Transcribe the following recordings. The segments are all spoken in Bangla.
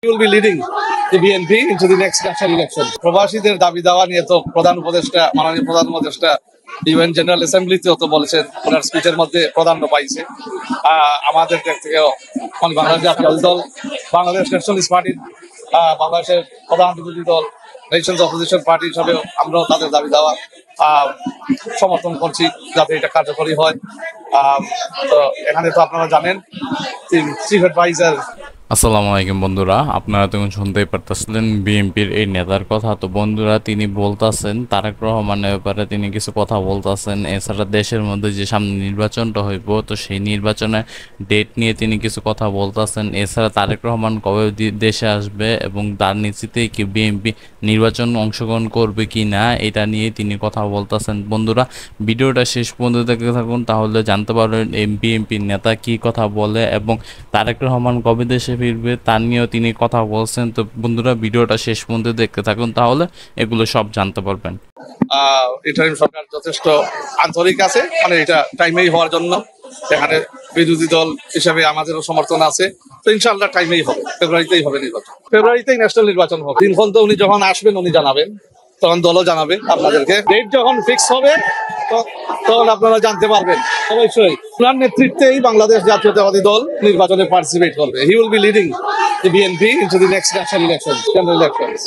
will be leading the BNP into the next national election. প্রবাসীদের দাবি দাওয়া নিয়ে তো প্রধান উপদেষ্টা মাননীয় প্রধান উপদেষ্টা ইউএন জেনারেল অ্যাসেম্বলিতেও তো বলেছেন, ওনার স্পিচের মধ্যে প্রাধান্য পাইছে। আমাদের দিক থেকেও বাংলাদেশ জাতীয় দল, বাংলাদেশ ন্যাশনালিস্ট পার্টি, বাংলাদেশের প্রধান বিরোধী দল নেশনস অপোজিশন পার্টি হিসাবেও আমরাও তাদের দাবি দাওয়া সমর্থন করছি যাতে এটা কার্যকরী হয়। তো এখানে তো আপনারা জানেন চিফ অ্যাডভাইজার। আসসালামু আলাইকুম বন্ধুরা, আপনারা তখন শুনতেই পারতেছিলেন বিএনপির এই নেতার কথা। তো বন্ধুরা, তিনি বলতেছেন তারেক রহমানের ব্যাপারে তিনি কিছু কথা বলতেছেন। এছাড়া দেশের মধ্যে যে সামনে নির্বাচনটা হইব, তো সেই নির্বাচনের ডেট নিয়ে তিনি কিছু কথা বলতেছেন। এছাড়া তারেক রহমান কবে দেশে আসবে এবং তার নিশ্চিতেই কি বিএনপি নির্বাচন অংশগ্রহণ করবে কি না, এটা নিয়ে তিনি কথা বলতেছেন। বন্ধুরা, ভিডিওটা শেষ পর্যন্ত দেখতে থাকুন, তাহলে জানতে পারবেন এই বিএনপির নেতা কি কথা বলে এবং তারেক রহমান কবে দেশে ফিরবে তা নিয়েও তিনি কথা বলছেন। তো বন্ধুরা, ভিডিওটা শেষ পর্যন্ত দেখতে থাকুন, তাহলে এগুলো সব জানতে পারবেন। ইন্টারিম সরকার যথেষ্ট আন্তরিক আছে, মানে এটা টাইমেই হওয়ার জন্য। এখানে বিরোধী দল হিসেবে আমাদেরও সমর্থন আছে। তো ইনশাআল্লাহ টাইমেই হবে, ফেব্রুয়ারিতেই হবে নির্বাচন, ফেব্রুয়ারিতেই ন্যাশনাল নির্বাচন হবে। দিনক্ষণ তো উনি যখন আসবেন উনি জানাবেন, তখন দলও জানাবে আপনাদেরকে। ডেট যখন ফিক্স হবে তখন আপনারা জানতে পারবেন। অবশ্যই ওনার নেতৃত্বেই বাংলাদেশ জাতীয়তাবাদী দল নির্বাচনে পার্টিসিপেট করবে। He will be leading the BNP into the next national elections, general elections.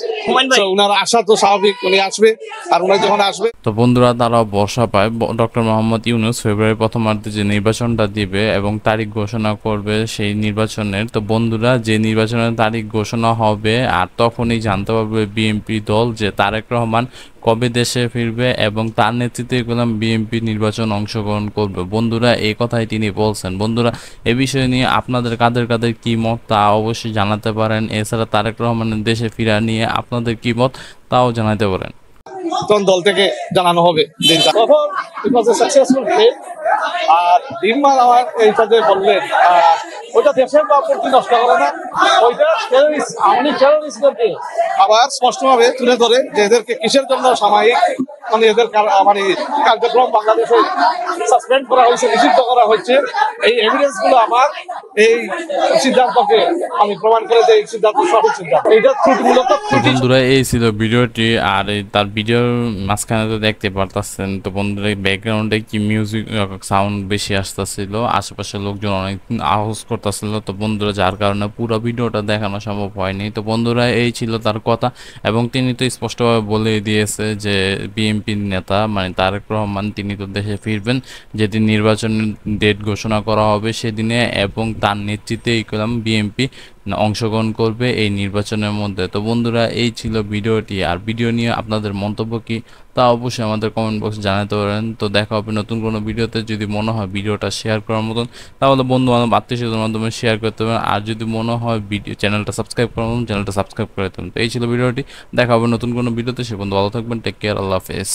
So উনার আশা তো স্বাভাবিক, উনি আসবে। আর উনি যখন আসবে, তো বন্ধুরা, তারা ভরসা পায় ডক্টর মোহাম্মদ ইউনূস ফেব্রুয়ারি প্রথমার্ধে যে নির্বাচনটা দিবে এবং তারিখ ঘোষণা করবে সেই নির্বাচনের। তো বন্ধুরা, যে নির্বাচনের তারিখ ঘোষণা হবে আর তখনই জানতে পারবে বিএনপি দল যে তারেক রহমান কবে দেশে ফিরবে এবং তার নেতৃত্বে গেলাম বিএনপি নির্বাচন অংশগ্রহণ করবে। বন্ধুরা, এই কথাই তিনি বলছেন। বন্ধুরা, এ বিষয় নিয়ে আপনাদের কাদের কাদের কি মত তা অবশ্যই জানাতে পারেন। এছাড়া তারেক রহমানের দেশে ফিরা নিয়ে আপনাদের কি মত তাও জানাতে পারেন। তখন দল থেকে জানানো হবে দিনটা। তখন ইট ওয়াজ এ সাকসেসফুল প্লেন। আর ইরমান আমার এইটা যে বললেন, ওইটা দেশের প্রতি নষ্ট করে না, ওইটা টেররিস্ট, আওয়ামী টেররিস্টদেরকে আবার স্পষ্টভাবে তুলে ধরে যে এদেরকে কিসের জন্য সাময়িক মানে এদের মানে কার্যক্রম বাংলাদেশে সাসপেন্ড করা হয়েছে, নিষিদ্ধ করা হয়েছে। এই এভিডেন্স গুলো আমার এই সিদ্ধান্তকে আমি প্রমাণ করে যে এই সিদ্ধান্ত সঠিক সিদ্ধান্ত। এইটা ত্রুটিমূলক। বন্ধুরা, এই ছিল ভিডিওটি। আর তার ভিডিওর মাঝখানে তো দেখতে পারতেছেন। তো বন্ধুরা, ব্যাকগ্রাউন্ডে কি মিউজিক সাউন্ড বেশি আসতেছিল, আশেপাশের লোকজন অনেক আওয়াজ করতেছিল। তো বন্ধুরা, যার কারণে পুরো ভিডিওটা দেখানো সম্ভব হয়নি। তো বন্ধুরা, এই ছিল তার কথা এবং তিনি তো স্পষ্টভাবে বলে দিয়েছে যে বিএনপির নেতা মানে তারেক রহমান তিনি তো দেশে ফিরবেন যেদিন নির্বাচনের ডেট ঘোষণা করা হবে সেদিনে, এবং তার নেতৃত্বেই করলাম বিএনপি অংশগ্রহণ করবে এই নির্বাচনের মধ্যে। তো বন্ধুরা, এই ছিল ভিডিওটি। আর ভিডিও নিয়ে আপনাদের মন্তব্য কি তা অবশ্যই আমাদের কমেন্ট বক্সে জানাতে পারেন। তো দেখা হবে নতুন কোনো ভিডিওতে। যদি মনে হয় ভিডিওটা শেয়ার করার মতন, তাহলে বন্ধু বান্ধব আত্মীয়স্বজনের মাধ্যমে শেয়ার করতে পারেন। আর যদি মনে হয় ভিডিও চ্যানেলটা সাবস্ক্রাইব করার মতন, চ্যানেলটা সাবস্ক্রাইব করে দেবেন। তো এই ছিল ভিডিওটি। দেখা হবে নতুন কোনো ভিডিওতে। সে বন্ধু ভালো থাকবেন। Take care. আল্লাহ হাফেজ।